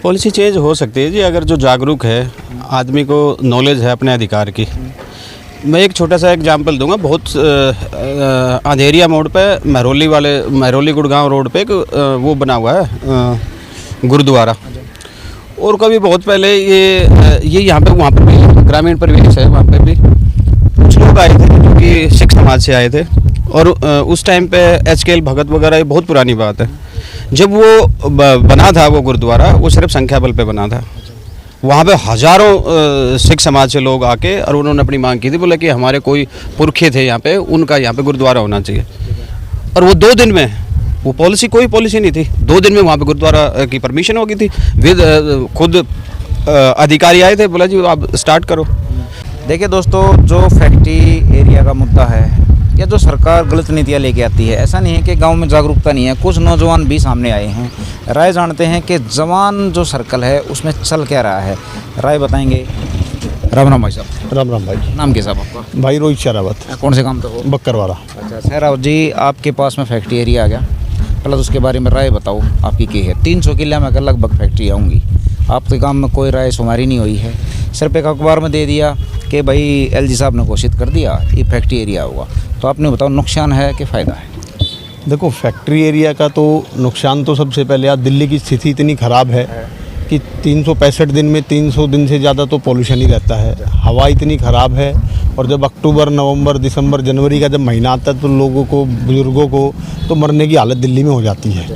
Policy change हो सकती है जी, अगर जो जागरूक है, आदमी को नॉलेज है अपने अधिकार की। मैं एक छोटा सा एग्जांपल दूंगा। बहुत अंधेरिया मोड़ पे महरौली गुड़गांव रोड पे एक वो बना हुआ है गुरुद्वारा। और कभी बहुत पहले ये यहाँ पे वहाँ पर भी ग्रामीण परिवेश है, वहाँ पे भी कुछ लोग आए थे जो कि सिख समाज से आए थे। और उस टाइम पे HKL भगत वगैरह, ये बहुत पुरानी बात है। जब वो बना था वो गुरुद्वारा, वो सिर्फ संख्या बल पे बना था। वहाँ पे हज़ारों सिख समाज से लोग आके और उन्होंने अपनी मांग की थी, बोले कि हमारे कोई पुरखे थे यहाँ पे, उनका यहाँ पे गुरुद्वारा होना चाहिए। और वो 2 दिन में, वो कोई पॉलिसी नहीं थी, 2 दिन में वहाँ पे गुरुद्वारा की परमिशन हो गई थी। खुद अधिकारी आए थे, बोला जी आप स्टार्ट करो। देखिए दोस्तों, जो फैक्ट्री एरिया का मुद्दा है या जो सरकार गलत नीतियाँ लेके आती है, ऐसा नहीं है कि गांव में जागरूकता नहीं है। कुछ नौजवान भी सामने आए हैं, राय जानते हैं कि जवान जो सर्कल है उसमें चल क्या रहा है, राय बताएंगे। राम राम भाई साहब। राम राम भाई। नाम क्या साहब आपका? भाई रोहित शरावत। कौन से काम तो हो? बक्करवाड़ा। अच्छा शहरावत जी, आपके पास में फैक्ट्री एरिया आ गया, पहले तो उसके बारे में राय बताओ आपकी क्या है। 300 किले में अगर लगभग फैक्ट्री आऊँगी, आपके काम में कोई राय शुमारी नहीं हुई है, सिर्फ एक अखबार में दे दिया कि भाई LG साहब ने घोषित कर दिया ये फैक्ट्री एरिया होगा। तो आपने बताओ नुकसान है कि फ़ायदा है? देखो, फैक्ट्री एरिया का तो नुकसान तो सबसे पहले आज दिल्ली की स्थिति इतनी ख़राब है कि 365 दिन में 300 दिन से ज़्यादा तो पॉल्यूशन ही रहता है। हवा इतनी ख़राब है, और जब अक्टूबर, नवंबर, दिसंबर, जनवरी का जब महीना आता है तो लोगों को, बुज़ुर्गों को तो मरने की हालत दिल्ली में हो जाती है।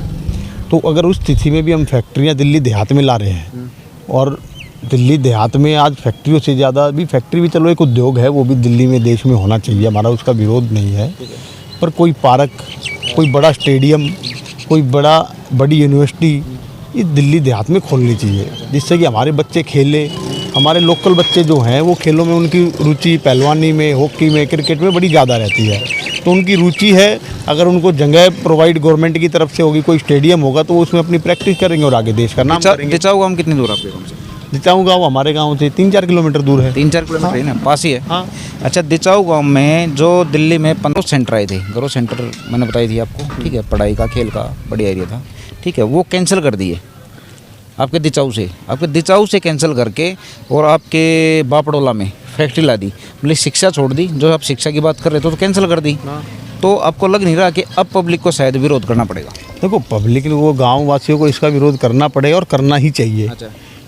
तो अगर उस स्थिति में भी हम फैक्ट्रियाँ दिल्ली देहात में ला रहे हैं, और दिल्ली देहात में आज फैक्ट्रियों से ज़्यादा भी, फैक्ट्री भी चलो एक उद्योग है, वो भी दिल्ली में, देश में होना चाहिए, हमारा उसका विरोध नहीं है। पर कोई पार्क, कोई बड़ा स्टेडियम, कोई बड़ी यूनिवर्सिटी ये दिल्ली देहात में खोलनी चाहिए, जिससे कि हमारे बच्चे खेले। हमारे लोकल बच्चे जो हैं वो खेलों में, उनकी रुचि पहलवानी में, हॉकी में, क्रिकेट में बड़ी ज़्यादा रहती है। तो उनकी रुचि है, अगर उनको जगह प्रोवाइड गवर्नमेंट की तरफ से होगी, कोई स्टेडियम होगा, तो उसमें अपनी प्रैक्टिस करेंगे और आगे देश का नाम करेंगे। दिचाऊ गाँव कितनी दूर आपके गाँव से? दिचाऊ गाँव हमारे गाँव से 3-4 किलोमीटर दूर है। 3-4 किलोमीटर है ना, पास ही है। हाँ। अच्छा, दिचाऊ गांव में जो दिल्ली में 15 सेंटर आए थे, ग्रोथ सेंटर मैंने बताई थी आपको, ठीक है, पढ़ाई का, खेल का बढ़िया एरिया था, ठीक है, वो कैंसिल कर दिए आपके दिचाऊ से कैंसिल करके, और आपके बापड़ोला में फैक्ट्री ला दी, मतलब शिक्षा छोड़ दी। जो आप शिक्षा की बात कर रहे थे तो कैंसिल कर दी। तो आपको लग नहीं रहा कि अब पब्लिक को शायद विरोध करना पड़ेगा? देखो, पब्लिक, वो गाँव वासियों को इसका विरोध करना पड़ेगा, और करना ही चाहिए। अच्छा।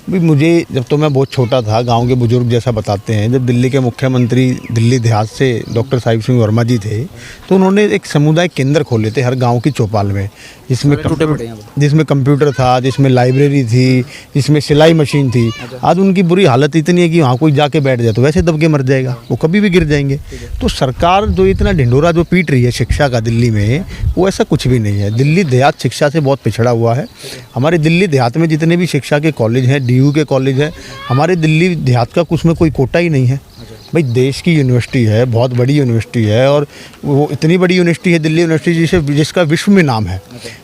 भी मुझे, जब तो मैं बहुत छोटा था, गांव के बुजुर्ग जैसा बताते हैं, जब दिल्ली के मुख्यमंत्री दिल्ली देहात से डॉक्टर साहिब सिंह वर्मा जी थे, तो उन्होंने एक सामुदायिक केंद्र खोले थे हर गांव की चौपाल में, जिसमें कंप्यूटर था, जिसमें लाइब्रेरी थी, जिसमें सिलाई मशीन थी। आज उनकी बुरी हालत इतनी है कि वहाँ कोई जाके बैठ जाए तो वैसे दब के मर जाएगा, वो कभी भी गिर जाएंगे। तो सरकार जो इतना ढिंढोरा जो पीट रही है शिक्षा का दिल्ली में, वो ऐसा कुछ भी नहीं है। दिल्ली देहात शिक्षा से बहुत पिछड़ा हुआ है। हमारे दिल्ली देहात में जितने भी शिक्षा के कॉलेज हैं, DU के कॉलेज है, हमारे दिल्ली देहात का कुछ में कोई कोटा ही नहीं है। भाई, देश की यूनिवर्सिटी है, बहुत बड़ी यूनिवर्सिटी है, और वो इतनी बड़ी यूनिवर्सिटी है दिल्ली यूनिवर्सिटी, जिसका विश्व में नाम है।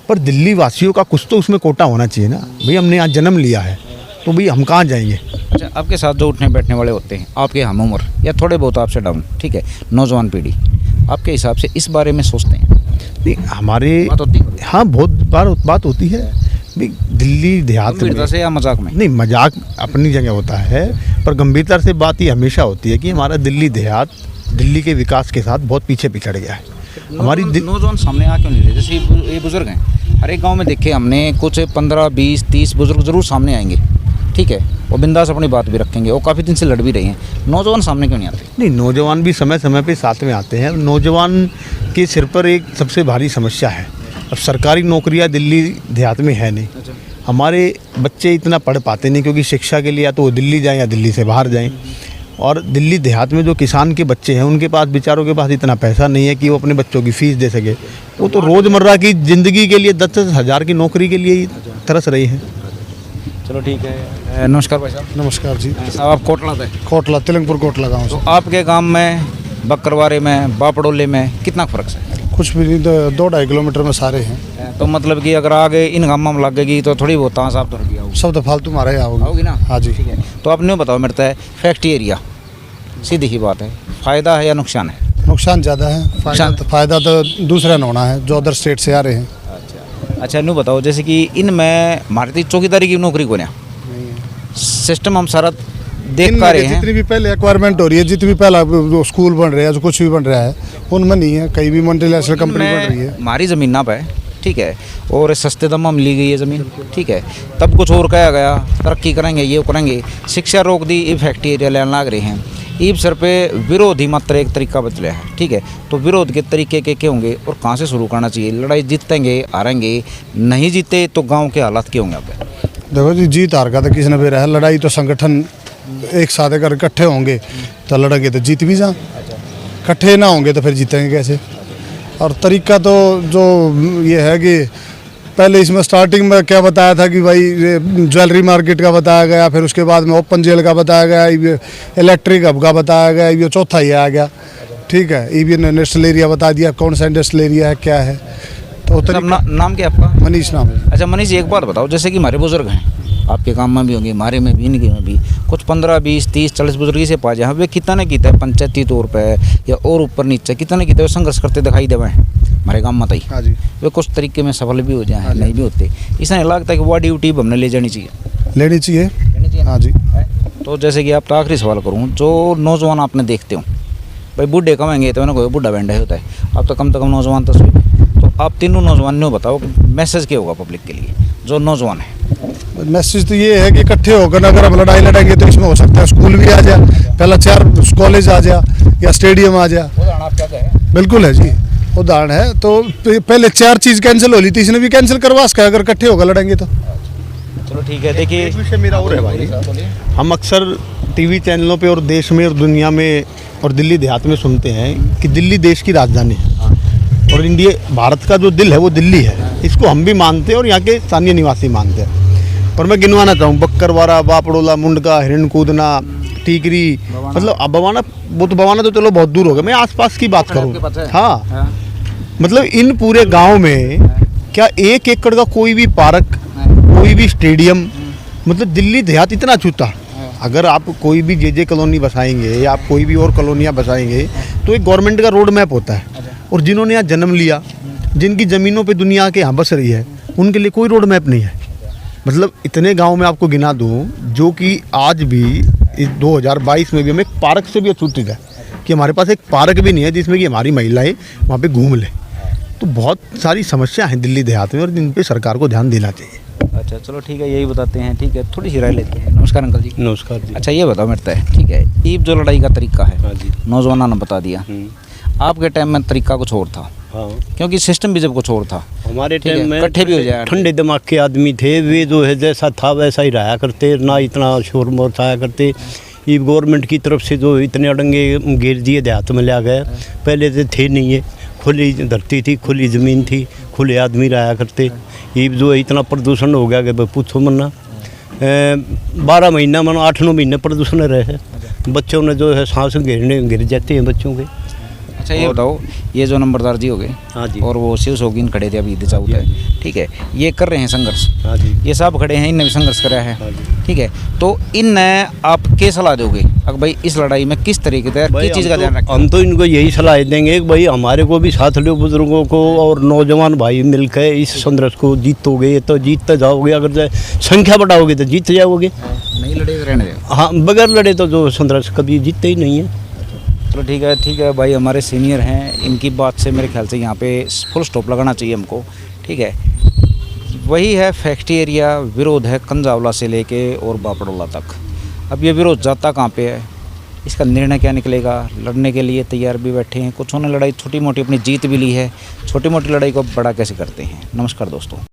पर दिल्ली वासियों का कुछ तो उसमें कोटा होना चाहिए ना। भाई, हमने यहाँ जन्म लिया है, तो भाई हम कहाँ जाएंगे? अच्छा, आपके साथ जो उठने बैठने वाले होते हैं, आपके हम उम्र या थोड़े बहुत आपसे डाउन, ठीक है, नौजवान पीढ़ी, आपके हिसाब से इस बारे में सोचते हैं? नहीं, हमारे बात होती? हाँ, बहुत बार बात होती है। दिल्ली देहात में से या मजाक में? नहीं, मजाक अपनी जगह होता है, पर गंभीरता से बात ये हमेशा होती है कि हमारा दिल्ली देहात दिल्ली के विकास के साथ बहुत पीछे पिछड़ गया है। हमारी नौजवान सामने आ क्यों नहीं रहे? जैसे ये बुजुर्ग हैं, हर एक गांव में देखे हमने, कुछ 15, 20, 30 बुजुर्ग जरूर सामने आएंगे, ठीक है, वो बिंदास अपनी बात भी रखेंगे, वो काफ़ी दिन से लड़ भी रहे हैं। नौजवान सामने क्यों नहीं आते? नहीं, नौजवान भी समय समय पे साथ में आते हैं। नौजवान के सिर पर एक सबसे भारी समस्या है, अब सरकारी नौकरियां दिल्ली देहात में है नहीं। अच्छा। हमारे बच्चे इतना पढ़ पाते नहीं, क्योंकि शिक्षा के लिए या तो वो दिल्ली जाएं या दिल्ली से बाहर जाएं। और दिल्ली देहात में जो किसान के बच्चे हैं, उनके पास, बेचारों के पास इतना पैसा नहीं है कि वो अपने बच्चों की फ़ीस दे सके। वो तो रोज़मर्रा की ज़िंदगी के लिए 10-10 हज़ार की नौकरी के लिए ही तरस रही हैं। चलो ठीक है। नमस्कार भाई साहब। नमस्कार जी। साहब, आप कोटला थे? कोटला, तिलंगपुर कोटला गाँव से। तो आपके गांव में, बक्करवाड़े में, बापड़ोले में कितना फ़र्क है? कुछ भी नहीं, 2-2.5 किलोमीटर में सारे हैं। तो मतलब कि अगर आगे इन गाँव में लगेगी तो थोड़ी बहुत ताँ साफ तो रही होगी, सब तो फालतू मारे आओगी आओगे ना? हाँ जी। ठीक है। तो आपने बताओ, मेरे है फैक्ट्री एरिया, सीधी ही बात है, फ़ायदा है या नुकसान है? नुकसान ज़्यादा है, फ़ायदा तो दूसरा न होना है जो अदर स्टेट से आ रहे हैं। अच्छा, इन बताओ, जैसे कि इनमें भारतीय चौकीदारी की नौकरी को ना सिस्टम हम सारा देख इनमें पा रहे हैं। जितनी भी पहले एक्वायरमेंट हो रही है, जितनी भी पहला जो स्कूल बन रहे हैं, जो कुछ भी बन रहा है, उनमें नहीं है। कहीं भी मल्टीनेशनल कंपनी बन रही है। हमारी ज़मीन ना पाए, ठीक है, और सस्ते दाम में ली गई है ज़मीन, ठीक है। तब कुछ और कहा गया, तरक्की करेंगे, ये करेंगे, शिक्षा रोक दी, ये फैक्ट्री एरिया लेने लग रहे हैं। ईब सर पे विरोध ही मात्र एक तरीका बदला है, ठीक है। तो विरोध के तरीके के होंगे और कहाँ से शुरू करना चाहिए? लड़ाई जीतेंगे, हारेंगे, नहीं जीते तो गांव के हालात क्या होंगे? आप देखो जी, जीत हार का तो किसी ने भी रहा, लड़ाई तो संगठन एक साथ अगर इकट्ठे होंगे तो लड़ेंगे तो जीत भी जा, इकट्ठे ना होंगे तो फिर जीतेंगे कैसे? और तरीका तो जो ये है कि पहले इसमें स्टार्टिंग में क्या बताया था कि भाई ज्वेलरी मार्केट का बताया गया, फिर उसके बाद में ओपन जेल का बताया गया, ये इलेक्ट्रिक हब का बताया गया, ये चौथा ही आ गया, ठीक है। ये भी इंडस्ट्रियल एरिया बता दिया, कौन सा इंडस्ट्रियल एरिया है, क्या है। तो नाम क्या आपका? मनीष नाम है। अच्छा मनीष जी, एक बात बताओ, जैसे कि हमारे बुजुर्ग हैं, आपके काम में भी होंगे, हमारे में भी, इनके में भी, कुछ 15, 20, 30, 40 बुजुर्ग से पा जाए, वे कितना किता है पंचायती तौर पे या और ऊपर नीचे कितना किता है संघर्ष करते दिखाई देवे हैं हमारे गाँव में? हाँ जी, वे कुछ तरीके में सफल भी हो जाए, नहीं भी होते। इसलिए लगता है कि वो ड्यूटी हमने ले जानी चाहिए, लेनी चाहिए। हाँ जी। तो जैसे कि आप तो आखिरी सवाल करूँ, जो नौजवान आपने देखते हो, भाई बूढ़े कमाएंगे तो मैंने कोई बूढ़ा बैंडा होता है, अब तो कम नौजवान तो सही। तो आप तीनों नौजवान ने बताओ मैसेज क्या होगा पब्लिक के लिए, जो नौजवान है? मैसेज तो ये है कि इकट्ठे होकर अगर हम लड़ाई लड़ेंगे तो इसमें हो सकता है स्कूल भी आ जाए, पहला 4 कॉलेज आ जाए या स्टेडियम आ जाए। आप क्या कहें? बिल्कुल है जी, उदाहरण है। तो पहले 4 चीज़ कैंसिल हो ली थी, इसने भी कैंसिल करवा सका अगर इकट्ठे होकर लड़ेंगे तो। चलो ठीक है। देखिए एक विषय मेरा और है भाई, हम अक्सर टीवी चैनलों पे और देश में और दुनिया में और दिल्ली देहात में सुनते हैं कि दिल्ली देश की राजधानी है और इंडिया भारत का जो दिल है वो दिल्ली है। इसको हम भी मानते हैं और यहाँ के स्थानीय निवासी मानते हैं। पर मैं गिनवाना चाहूँ बक्करवाड़ा, बापड़ोला, मुंडका, हिरण कूदना, टीकरी, मतलब अब बवाना तो चलो बहुत दूर हो गया, मैं आसपास की बात करूँ। हाँ, मतलब इन पूरे गांव में क्या 1 एकड़ का कोई भी पार्क, कोई भी स्टेडियम, मतलब दिल्ली देहात इतना छूता। अगर आप कोई भी जे कॉलोनी बसाएंगे या आप कोई भी और कॉलोनियाँ बसाएंगे तो एक गवर्नमेंट का रोड मैप होता है, और जिन्होंने यहाँ जन्म लिया, जिनकी ज़मीनों पे दुनिया के यहाँ बस रही है, उनके लिए कोई रोड मैप नहीं है। मतलब इतने गांव में आपको गिना दूँ जो कि आज भी इस 2022 में भी हमें एक पार्क से भी अछूतित है कि हमारे पास एक पार्क भी नहीं है जिसमें कि हमारी महिलाएं वहाँ पे घूम लें। तो बहुत सारी समस्या हैं दिल्ली देहात में और जिन पे सरकार को ध्यान देना चाहिए। अच्छा चलो ठीक है, यही बताते हैं, ठीक है। थोड़ी सी राय लेते हैं। नमस्कार अंकल जी। नमस्कार जी। अच्छा ये बताओ मेरे है, ठीक है, ईब जो लड़ाई का तरीका है, हाँ जी। नौजवानों ने बता दिया, आपके टाइम में तरीका कुछ और था। हाँ, क्योंकि सिस्टम भी जब कुछ और था, हमारे ठीक है, टाइम में इकट्ठे भी हो जाए, ठंडे दिमाग के आदमी थे, वे जो है जैसा था वैसा ही रहा करते, ना इतना शोर मचाया करते। ये गवर्नमेंट की तरफ से जो इतने अड़ंगे घेर दिए देहात में लिया गया, पहले तो थे नहीं है, खुली धरती थी, खुली ज़मीन थी, खुले आदमी रहा करते। ये जो है इतना प्रदूषण हो गया कि पूछो मना, 12 महीना मानो 8-9 महीने प्रदूषण रहे, बच्चों ने जो है सांस गिर जाते हैं बच्चों के। अच्छा ये बताओ, ये जो नंबरदार जी हो गए, हाँ जी, और वो शिव सोगिन खड़े थे अभी दिचाऊ थे, ठीक है, ये कर रहे हैं संघर्ष, हाँ जी, ये सब खड़े हैं, इनने भी संघर्ष करा है, हाँ जी। ठीक है। तो इनने आप क्या सलाह दोगे अगर भाई इस लड़ाई में किस तरीके से किस चीज़ का ध्यान रखें? हम तो इनको यही सलाह देंगे कि भाई हमारे को भी साथ लो, बुजुर्गों को और नौजवान भाई मिलकर इस संघर्ष को जीतोगे तो जीतते जाओगे, अगर संख्या बढ़ाओगे तो जीत जाओगे, नहीं लड़े तो रहने दो। हाँ, बगैर लड़े तो जो संघर्ष कभी जीतते ही नहीं है। चलो ठीक है भाई, हमारे सीनियर हैं, इनकी बात से मेरे ख्याल से यहाँ पे फुल स्टॉप लगाना चाहिए हमको, ठीक है। वही है फैक्ट्री एरिया, विरोध है कंजावला से लेके और बापड़ोला तक। अब ये विरोध जाता कहाँ पे है, इसका निर्णय क्या निकलेगा? लड़ने के लिए तैयार भी बैठे हैं, कुछ ने लड़ाई छोटी मोटी अपनी जीत भी ली है, छोटी मोटी लड़ाई को बड़ा कैसे करते हैं। नमस्कार दोस्तों।